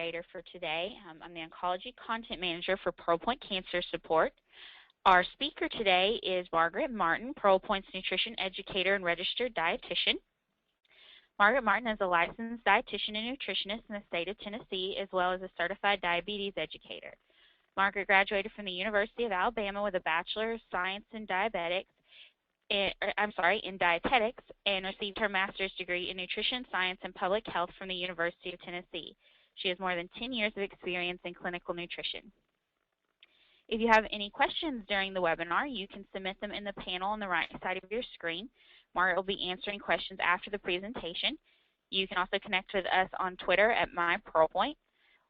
moderator for today. I'm the Oncology Content Manager for PearlPoint Cancer Support. Our speaker today is Margaret Martin, PearlPoint's Nutrition Educator and Registered Dietitian. Margaret Martin is a licensed dietitian and nutritionist in the state of Tennessee, as well as a certified diabetes educator. Margaret graduated from the University of Alabama with a Bachelor of Science in Dietetics and received her master's degree in Nutrition Science and Public Health from the University of Tennessee. She has more than 10 years of experience in clinical nutrition. If you have any questions during the webinar, you can submit them in the panel on the right side of your screen. Margaret will be answering questions after the presentation. You can also connect with us on Twitter at MyPearlPoint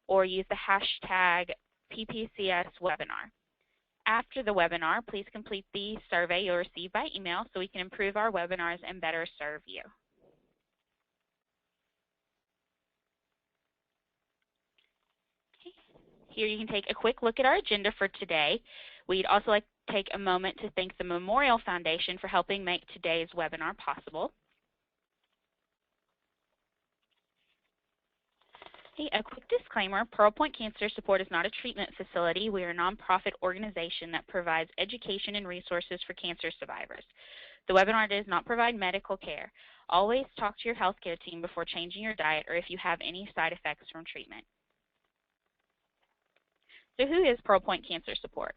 or use the hashtag PPCSwebinar. After the webinar, please complete the survey you'll receive by email so we can improve our webinars and better serve you. Okay. Here you can take a quick look at our agenda for today. We'd also like to take a moment to thank the Memorial Foundation for helping make today's webinar possible. A quick disclaimer, PearlPoint Cancer Support is not a treatment facility. We are a nonprofit organization that provides education and resources for cancer survivors. The webinar does not provide medical care. Always talk to your healthcare team before changing your diet or if you have any side effects from treatment. So who is PearlPoint Cancer Support?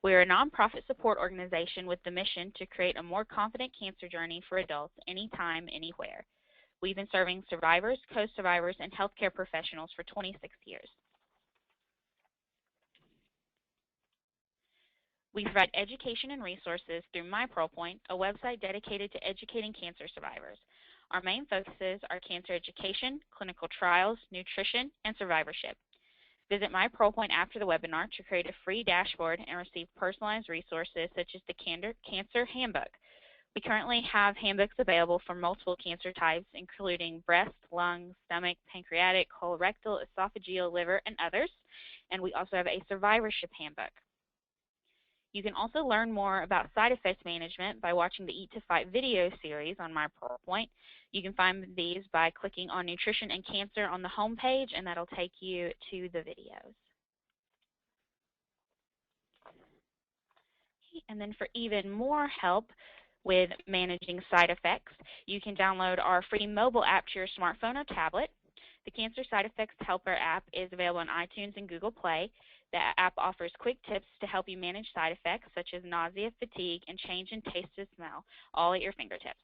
We are a nonprofit support organization with the mission to create a more confident cancer journey for adults anytime, anywhere. We've been serving survivors, co-survivors, and healthcare professionals for 26 years. We provide education and resources through MyPearlPoint, a website dedicated to educating cancer survivors. Our main focuses are cancer education, clinical trials, nutrition, and survivorship. Visit MyPearlPoint after the webinar to create a free dashboard and receive personalized resources such as the Cancer Handbook. We currently have handbooks available for multiple cancer types, including breast, lung, stomach, pancreatic, colorectal, esophageal, liver, and others. And we also have a survivorship handbook. You can also learn more about side effect management by watching the Eat to Fight video series on MyPearlPoint. You can find these by clicking on Nutrition and Cancer on the home page, and that'll take you to the videos. And then for even more help with managing side effects, you can download our free mobile app to your smartphone or tablet. The Cancer Side Effects Helper app is available on iTunes and Google Play. The app offers quick tips to help you manage side effects such as nausea, fatigue, and change in taste and smell, all at your fingertips.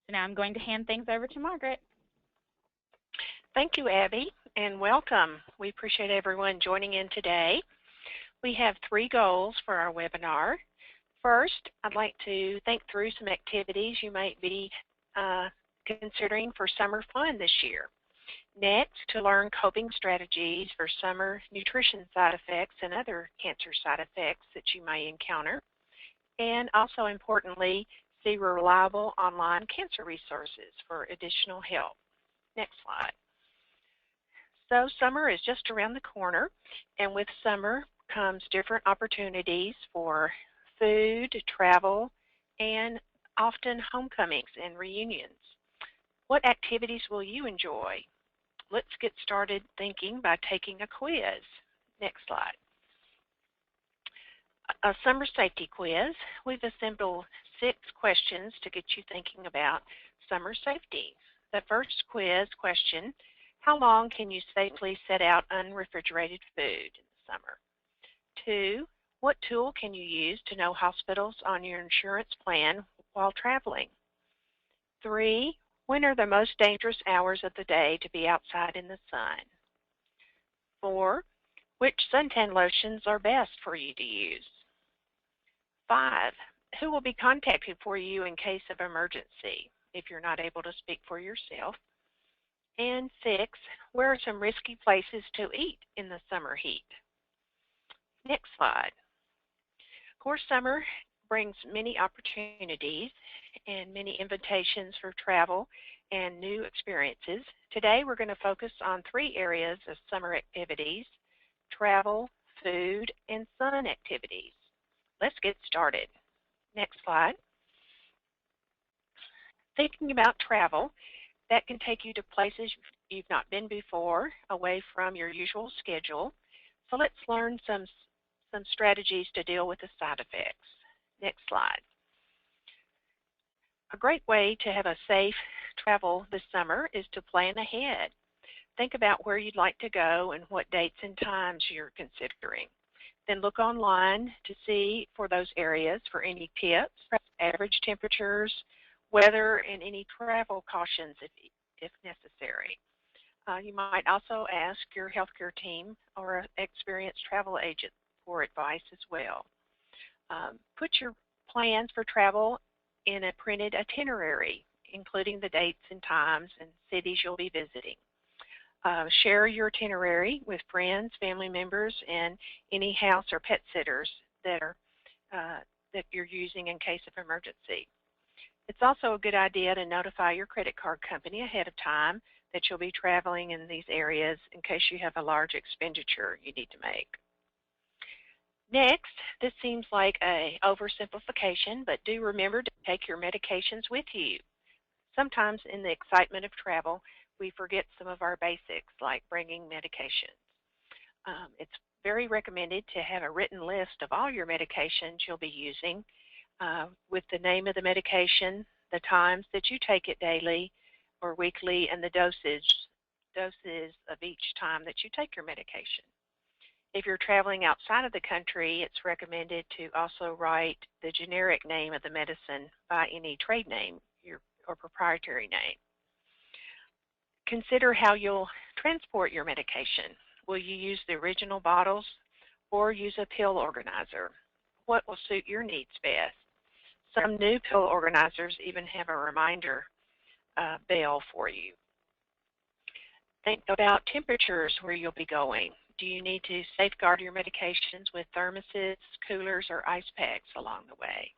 So now I'm going to hand things over to Margaret. Thank you, Abby, and welcome. We appreciate everyone joining in today. We have 3 goals for our webinar. First, I'd like to think through some activities you might be considering for summer fun this year. Next, to learn coping strategies for summer nutrition side effects and other cancer side effects that you may encounter. And also importantly, see reliable online cancer resources for additional help. Next slide. So summer is just around the corner, and with summer comes different opportunities for food, travel, and often homecomings and reunions. What activities will you enjoy? Let's get started thinking by taking a quiz. Next slide. A summer safety quiz. We've assembled 6 questions to get you thinking about summer safety. The first quiz question, how long can you safely set out unrefrigerated food in the summer? 2, what tool can you use to know hospitals on your insurance plan while traveling? 3, when are the most dangerous hours of the day to be outside in the sun? 4, which suntan lotions are best for you to use? 5, who will be contacted for you in case of emergency if you're not able to speak for yourself? And 6, where are some risky places to eat in the summer heat? Next slide. Of course, summer brings many opportunities and many invitations for travel and new experiences. Today, we're going to focus on 3 areas of summer activities: travel, food, and sun activities. Let's get started. Next slide. Thinking about travel, that can take you to places you've not been before, away from your usual schedule. So let's learn some strategies to deal with the side effects. Next slide. A great way to have a safe travel this summer is to plan ahead. Think about where you'd like to go and what dates and times you're considering. Then look online to see for those areas for any tips, average temperatures, weather, and any travel cautions if necessary. You might also ask your healthcare team or an experienced travel agent for advice as well. Put your plans for travel in a printed itinerary, including the dates and times and cities you'll be visiting. Share your itinerary with friends, family members, and any house or pet sitters that you're using in case of emergency. It's also a good idea to notify your credit card company ahead of time that you'll be traveling in these areas in case you have a large expenditure you need to make. Next, this seems like an oversimplification, but do remember to take your medications with you. Sometimes in the excitement of travel, we forget some of our basics, like bringing medications. It's very recommended to have a written list of all your medications you'll be using with the name of the medication, the times that you take it daily or weekly, and the doses of each time that you take your medication. If you're traveling outside of the country, it's recommended to also write the generic name of the medicine by any trade name or proprietary name. Consider how you'll transport your medication. Will you use the original bottles or use a pill organizer? What will suit your needs best? Some new pill organizers even have a reminder bell for you. Think about temperatures where you'll be going. Do you need to safeguard your medications with thermoses, coolers, or ice packs along the way?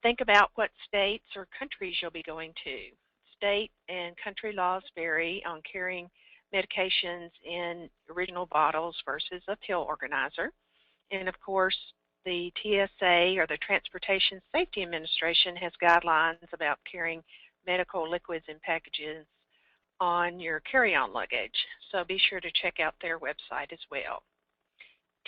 Think about what states or countries you'll be going to. State and country laws vary on carrying medications in original bottles versus a pill organizer. And of course, the TSA, or the Transportation Safety Administration, has guidelines about carrying medical liquids and packages on your carry-on luggage. So be sure to check out their website as well.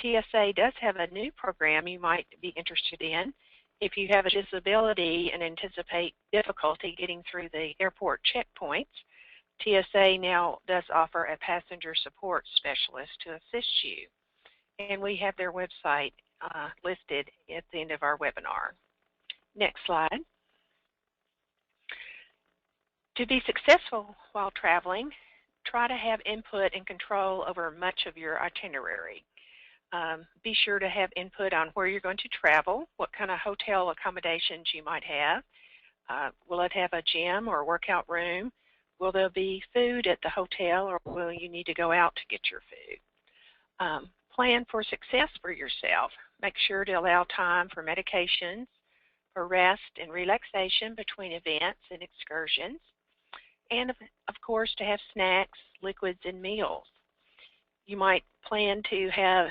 TSA does have a new program you might be interested in. If you have a disability and anticipate difficulty getting through the airport checkpoints, TSA now does offer a passenger support specialist to assist you. And we have their website listed at the end of our webinar. Next slide. To be successful while traveling, try to have input and control over much of your itinerary. Be sure to have input on where you're going to travel, what kind of hotel accommodations you might have. Will it have a gym or a workout room? Will there be food at the hotel, or will you need to go out to get your food? Plan for success for yourself. Make sure to allow time for medications, for rest and relaxation between events and excursions, and of course to have snacks, liquids, and meals. You might plan to have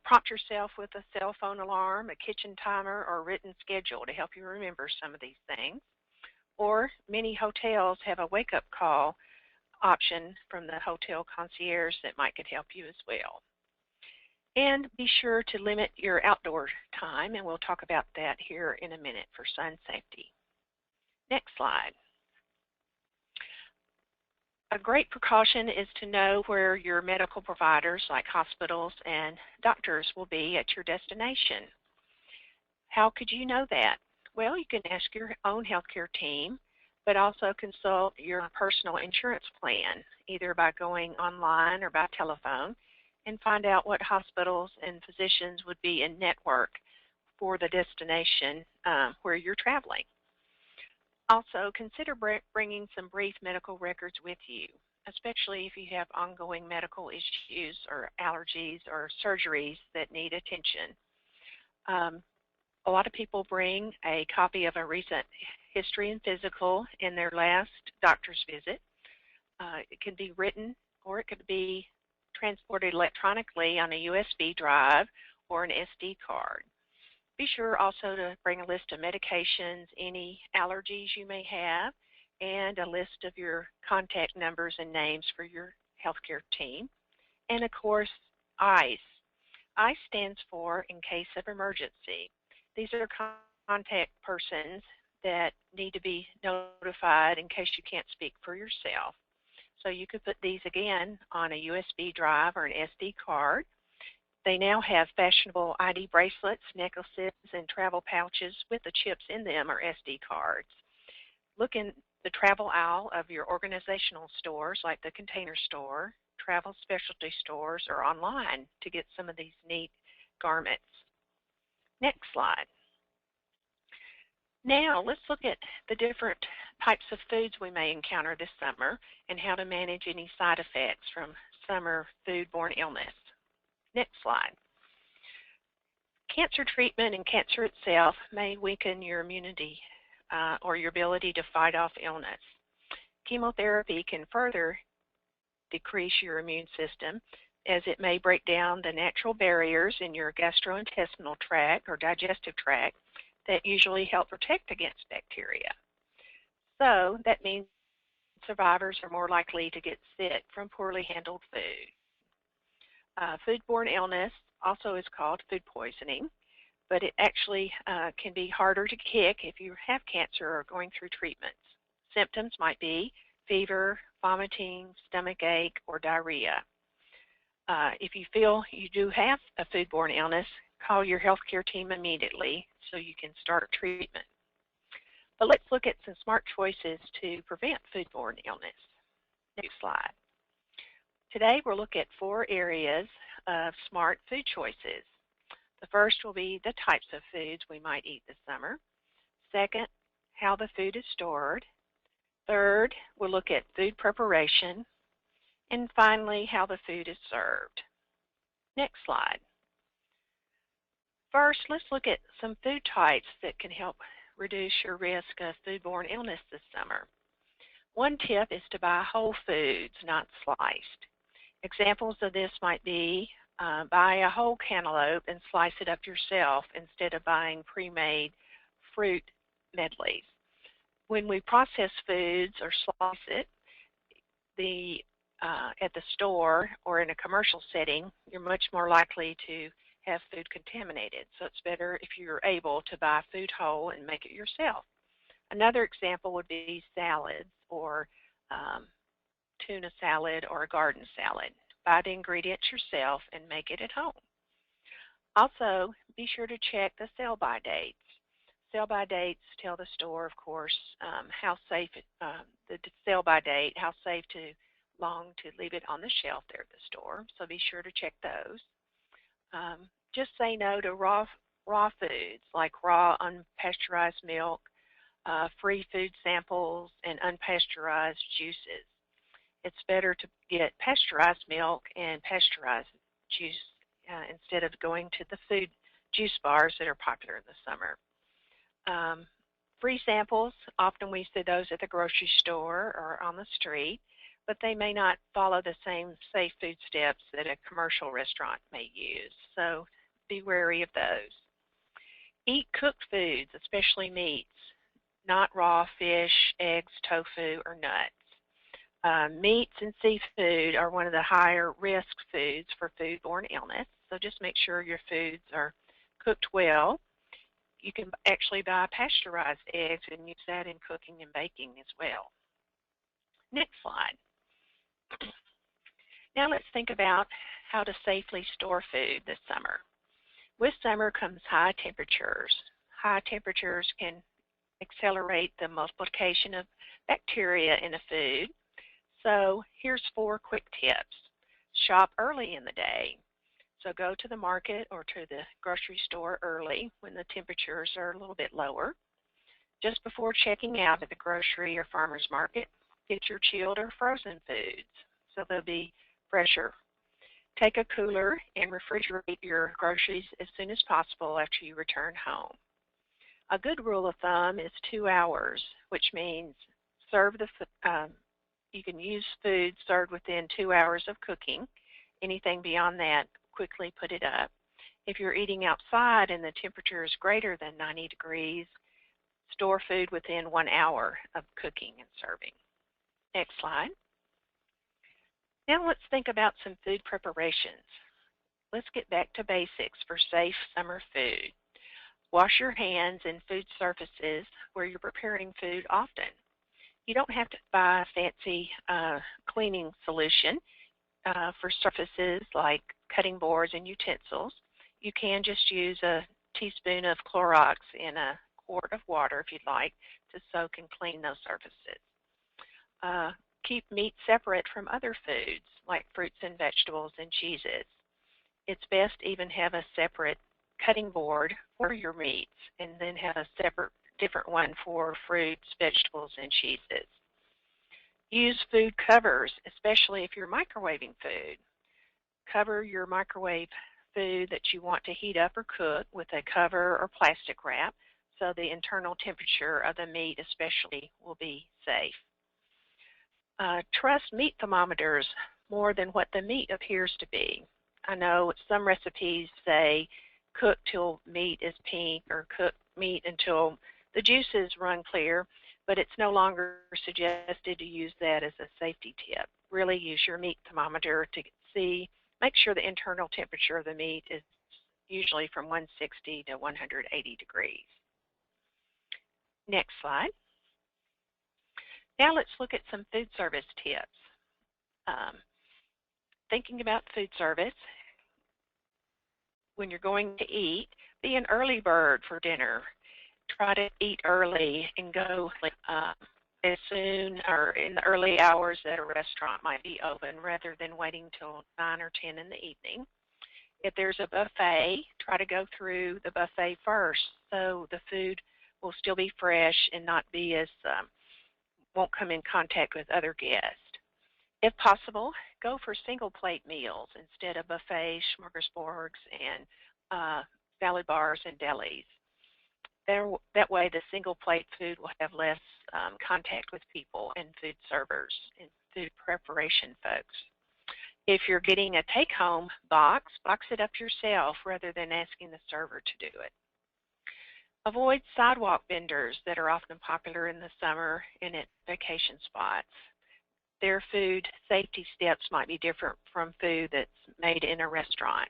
prompt yourself with a cell phone alarm, a kitchen timer, or a written schedule to help you remember some of these things. Or many hotels have a wake-up call option from the hotel concierge that might could help you as well. And be sure to limit your outdoor time, and we'll talk about that here in a minute for sun safety. Next slide. A great precaution is to know where your medical providers, like hospitals and doctors, will be at your destination. How could you know that? Well, you can ask your own healthcare team, but also consult your personal insurance plan, either by going online or by telephone, and find out what hospitals and physicians would be in network for the destination where you're traveling. Also, consider bringing some brief medical records with you, especially if you have ongoing medical issues or allergies or surgeries that need attention. A lot of people bring a copy of a recent history and physical in their last doctor's visit. It can be written, or it could be transported electronically on a USB drive or an SD card. Be sure also to bring a list of medications, any allergies you may have, and a list of your contact numbers and names for your healthcare team. And of course, ICE. ICE stands for in case of emergency. These are contact persons that need to be notified in case you can't speak for yourself. So you could put these again on a USB drive or an SD card. They now have fashionable ID bracelets, necklaces, and travel pouches with the chips in them or SD cards. Look in the travel aisle of your organizational stores like the Container Store, travel specialty stores, or online to get some of these neat garments. Next slide. Now let's look at the different types of foods we may encounter this summer and how to manage any side effects from summer foodborne illness. Next slide. Cancer treatment and cancer itself may weaken your immunity or your ability to fight off illness. Chemotherapy can further decrease your immune system as it may break down the natural barriers in your gastrointestinal tract or digestive tract that usually help protect against bacteria. So that means survivors are more likely to get sick from poorly handled food. Foodborne illness also is called food poisoning, but it actually can be harder to kick if you have cancer or going through treatments. Symptoms might be fever, vomiting, stomach ache, or diarrhea. If you feel you do have a foodborne illness, call your healthcare team immediately so you can start treatment. But let's look at some smart choices to prevent foodborne illness. Next slide. Today we'll look at 4 areas of smart food choices. The first will be the types of foods we might eat this summer. Second, how the food is stored. Third, we'll look at food preparation. And finally, how the food is served. Next slide. First, let's look at some food types that can help reduce your risk of foodborne illness this summer. One tip is to buy whole foods, not sliced. Examples of this might be buy a whole cantaloupe and slice it up yourself instead of buying pre-made fruit medleys. When we process foods or slice it, at the store or in a commercial setting, you're much more likely to have food contaminated. So it's better if you're able to buy food whole and make it yourself. Another example would be salads or tuna salad or a garden salad. Buy the ingredients yourself and make it at home. Also, be sure to check the sell-by dates. Sell-by dates tell the store, of course, how safe, the sell-by date, how safe to long to leave it on the shelf there at the store. So be sure to check those. Just say no to raw foods like raw unpasteurized milk, free food samples, and unpasteurized juices. It's better to get pasteurized milk and pasteurized juice instead of going to the food juice bars that are popular in the summer. Free samples, often we see those at the grocery store or on the street, but they may not follow the same safe food steps that a commercial restaurant may use. So be wary of those. Eat cooked foods, especially meats, not raw fish, eggs, tofu, or nuts. Meats and seafood are one of the higher risk foods for foodborne illness, so just make sure your foods are cooked well. You can actually buy pasteurized eggs and use that in cooking and baking as well. Next slide. Now let's think about how to safely store food this summer. With summer comes high temperatures. High temperatures can accelerate the multiplication of bacteria in a food. So here's 4 quick tips. Shop early in the day. So go to the market or to the grocery store early when the temperatures are a little bit lower. Just before checking out at the grocery or farmer's market, get your chilled or frozen foods so they'll be fresher. Take a cooler and refrigerate your groceries as soon as possible after you return home. A good rule of thumb is 2 hours, which means you can use food served within 2 hours of cooking. Anything beyond that, quickly put it up. If you're eating outside and the temperature is greater than 90 degrees, Store food within 1 hour of cooking and serving. Next slide. Now let's think about some food preparations. Let's get back to basics for safe summer food. Wash your hands and food surfaces where you're preparing food often. You don't have to buy a fancy cleaning solution for surfaces like cutting boards and utensils. You can just use a teaspoon of Clorox in a quart of water if you'd like to soak and clean those surfaces. Keep meat separate from other foods like fruits and vegetables and cheeses. It's best even have a separate cutting board for your meats and then have a different one for fruits, vegetables, and cheeses. Use food covers, especially if you're microwaving food. Cover your microwave food that you want to heat up or cook with a cover or plastic wrap so the internal temperature of the meat especially will be safe. Trust meat thermometers more than what the meat appears to be. I know some recipes say cook till meat is pink or cook meat until the juices run clear, but it's no longer suggested to use that as a safety tip. Really use your meat thermometer to make sure the internal temperature of the meat is usually from 160 to 180 degrees. Next slide. Now let's look at some food service tips. Thinking about food service, when you're going to eat, be an early bird for dinner. Try to eat early and go as soon or in the early hours that a restaurant might be open rather than waiting till 9 or 10 in the evening. If there's a buffet, try to go through the buffet first so the food will still be fresh and not be as won't come in contact with other guests. If possible, go for single plate meals instead of buffets, smorgasbords, and salad bars and delis. That way the single plate food will have less contact with people and food servers and food preparation folks. If you're getting a take-home box it up yourself rather than asking the server to do it. Avoid sidewalk vendors that are often popular in the summer and at vacation spots. Their food safety steps might be different from food that's made in a restaurant.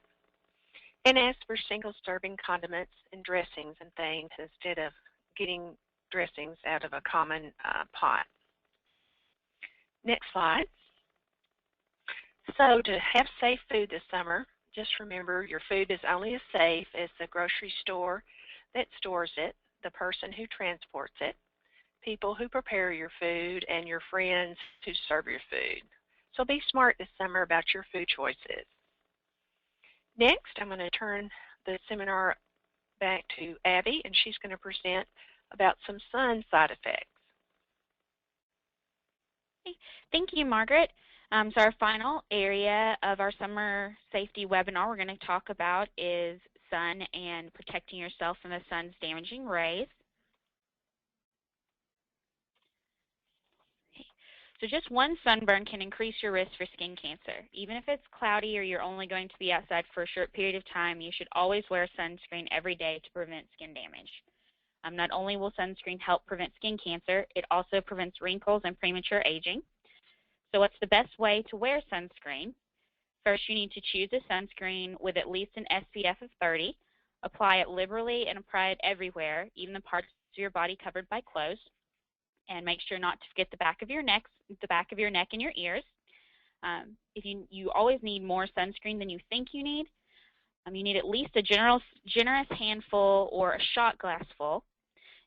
And ask for single-serving condiments and dressings and things instead of getting dressings out of a common pot. Next slide. So to have safe food this summer, just remember your food is only as safe as the grocery store that stores it, the person who transports it, people who prepare your food, and your friends who serve your food. So be smart this summer about your food choices. Next, I'm going to turn the seminar back to Abby, and she's going to present about some sun side effects. Thank you, Margaret. So our final area of our summer safety webinar we're going to talk about is sun and protecting yourself from the sun's damaging rays. So just one sunburn can increase your risk for skin cancer. Even if it's cloudy or you're only going to be outside for a short period of time, you should always wear sunscreen every day to prevent skin damage. Not only will sunscreen help prevent skin cancer, it also prevents wrinkles and premature aging. So what's the best way to wear sunscreen? First, you need to choose a sunscreen with at least an SPF of 30. Apply it liberally and apply it everywhere, even the parts of your body covered by clothes. And make sure not to forget the back of your neck and your ears. If you always need more sunscreen than you think you need. You need at least a generous handful or a shot glass full.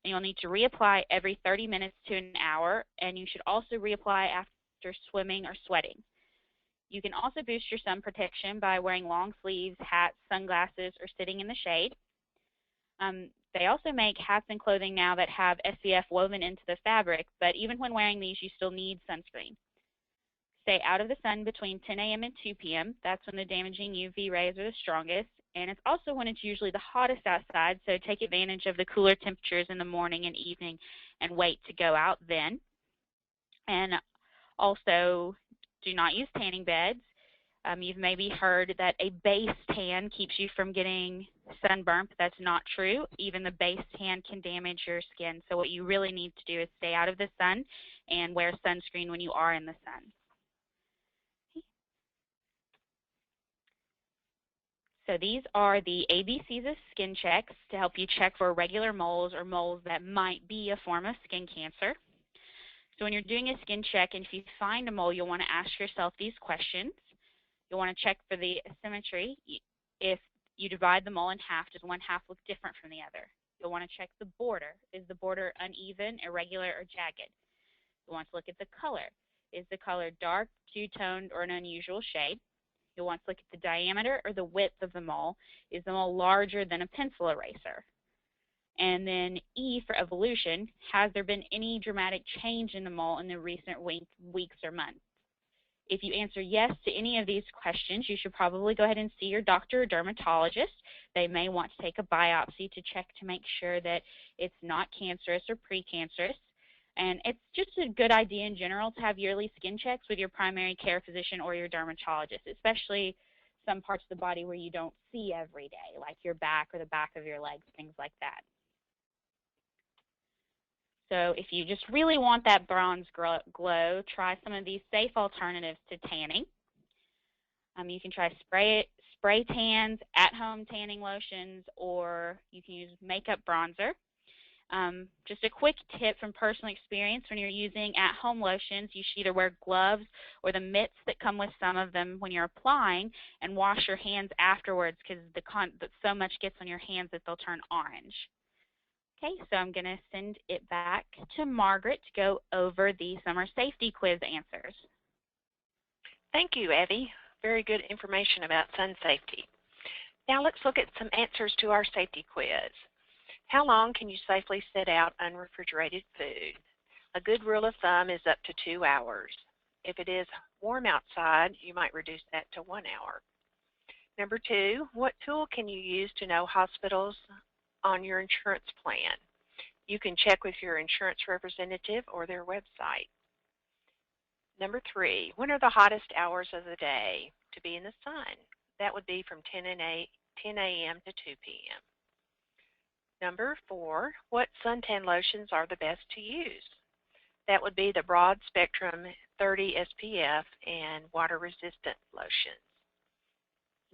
And you'll need to reapply every 30 minutes to an hour, and you should also reapply after swimming or sweating. You can also boost your sun protection by wearing long sleeves, hats, sunglasses, or sitting in the shade. They also make hats and clothing now that have SPF woven into the fabric, but even when wearing these, you still need sunscreen. Stay out of the sun between 10 a.m. and 2 p.m. That's when the damaging UV rays are the strongest, and it's also when it's usually the hottest outside, so take advantage of the cooler temperatures in the morning and evening and wait to go out then. And also, do not use tanning beds. You've maybe heard that a base tan keeps you from getting sunburn, but that's not true. Even the base tan can damage your skin. So what you really need to do is stay out of the sun and wear sunscreen when you are in the sun. So these are the ABCs of skin checks to help you check for regular moles or moles that might be a form of skin cancer. So when you're doing a skin check, and if you find a mole, you'll want to ask yourself these questions. You'll want to check for the symmetry. If you divide the mole in half, does one half look different from the other? You'll want to check the border. Is the border uneven, irregular, or jagged? You'll want to look at the color. Is the color dark, two-toned, or an unusual shade? You'll want to look at the diameter or the width of the mole. Is the mole larger than a pencil eraser? And then E for evolution, has there been any dramatic change in the mole in the recent weeks or months? If you answer yes to any of these questions, you should probably go ahead and see your doctor or dermatologist. They may want to take a biopsy to check to make sure that it's not cancerous or precancerous. And it's just a good idea in general to have yearly skin checks with your primary care physician or your dermatologist, especially some parts of the body where you don't see every day, like your back or the back of your legs, things like that. So if you just really want that bronze glow, try some of these safe alternatives to tanning. You can try spray tans, at-home tanning lotions, or you can use makeup bronzer. Just a quick tip from personal experience, when you're using at-home lotions, you should either wear gloves or the mitts that come with some of them when you're applying, and wash your hands afterwards because so much gets on your hands that they'll turn orange. Okay, so I'm going to send it back to Margaret to go over the summer safety quiz answers. Thank you, Abby. Very good information about sun safety. Now let's look at some answers to our safety quiz. How long can you safely set out unrefrigerated food? A good rule of thumb is up to 2 hours. If it is warm outside, you might reduce that to 1 hour. Number 2, what tool can you use to know hospitals on your insurance plan? You can check with your insurance representative or their website. Number 3, when are the hottest hours of the day to be in the sun? That would be from 10 a.m. to 2 p.m. Number 4, what suntan lotions are the best to use? That would be the broad spectrum 30 SPF and water resistant lotions.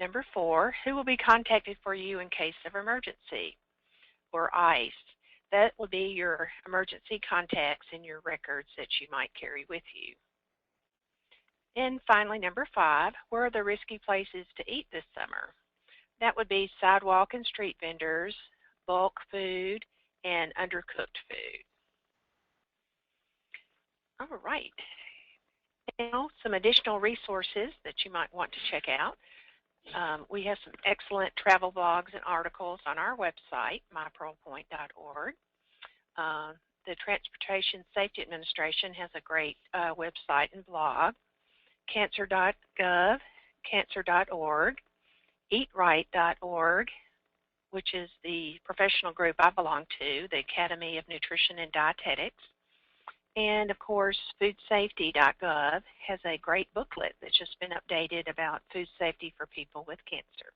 Number 4, who will be contacted for you in case of emergency or ICE? That will be your emergency contacts in your records that you might carry with you. And finally, number 5, where are the risky places to eat this summer? That would be sidewalk and street vendors, bulk food, and undercooked food. All right. Now, some additional resources that you might want to check out. We have some excellent travel blogs and articles on our website, mypearlpoint.org. The Transportation Safety Administration has a great website and blog. Cancer.gov, cancer.org, eatright.org, which is the professional group I belong to, the Academy of Nutrition and Dietetics. And, of course, foodsafety.gov has a great booklet that's just been updated about food safety for people with cancer.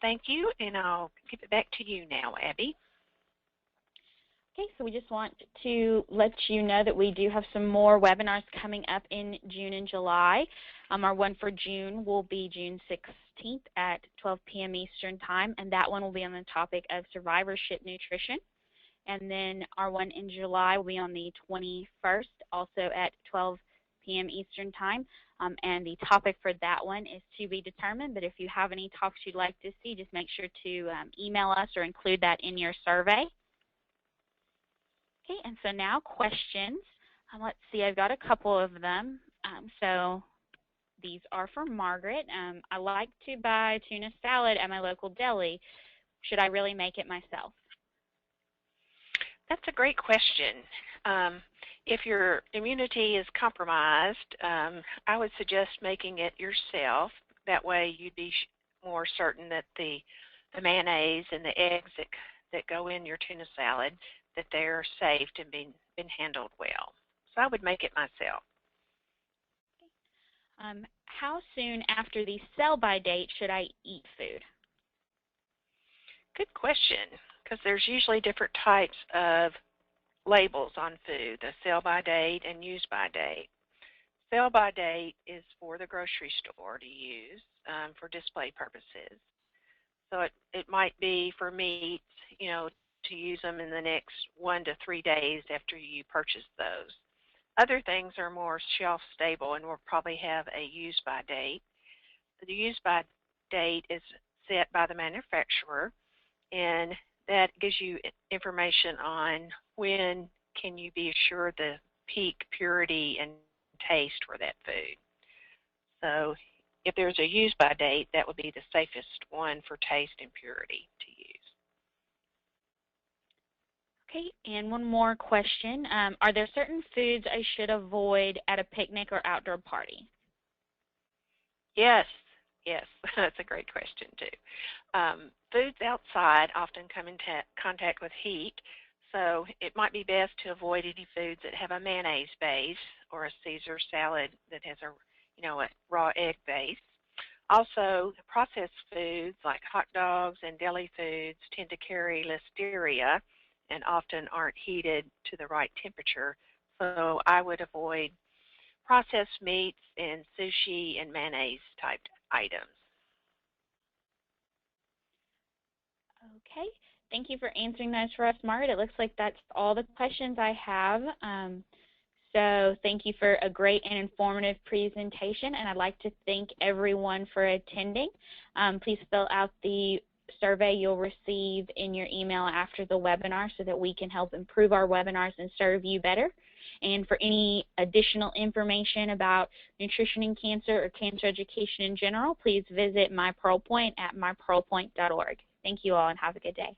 Thank you, and I'll give it back to you now, Abby. Okay, so we just want to let you know that we do have some more webinars coming up in June and July. Our one for June will be June 16th at 12 p.m. Eastern Time, and that one will be on the topic of survivorship nutrition. And then our one in July will be on the 21st, also at 12 p.m. Eastern Time. And the topic for that one is to be determined, but if you have any topics you'd like to see, just make sure to email us or include that in your survey. Okay, and so now questions. Let's see, I've got a couple of them. So these are for Margaret. I like to buy tuna salad at my local deli. Should I really make it myself? That's a great question. If your immunity is compromised, I would suggest making it yourself. That way you'd be more certain that the mayonnaise and the eggs that go in your tuna salad, that they're safe and been handled well. So I would make it myself. How soon after the sell-by date should I eat food? Good question, because there's usually different types of labels on food, the sell-by date and use-by date. Sell-by date is for the grocery store to use for display purposes. So it might be for meat, to use them in the next 1 to 3 days after you purchase those. Other things are more shelf stable and will probably have a use-by date. The use-by date is set by the manufacturer, and that gives you information on when can you be assured the peak purity and taste for that food. So if there's a use-by date, that would be the safest one for taste and purity to use. Okay, and one more question. Are there certain foods I should avoid at a picnic or outdoor party? Yes, that's a great question too. Foods outside often come in contact with heat, so it might be best to avoid any foods that have a mayonnaise base or a Caesar salad that has a raw egg base. Also, processed foods like hot dogs and deli foods tend to carry listeria and often aren't heated to the right temperature, so I would avoid processed meats and sushi and mayonnaise type items. Okay, thank you for answering those for us, Margaret. It looks like that's all the questions I have. So thank you for a great and informative presentation, and I'd like to thank everyone for attending. Please fill out the survey you'll receive in your email after the webinar so that we can help improve our webinars and serve you better. And for any additional information about nutrition and cancer or cancer education in general, please visit PearlPoint at mypearlpoint.org. Thank you all and have a good day.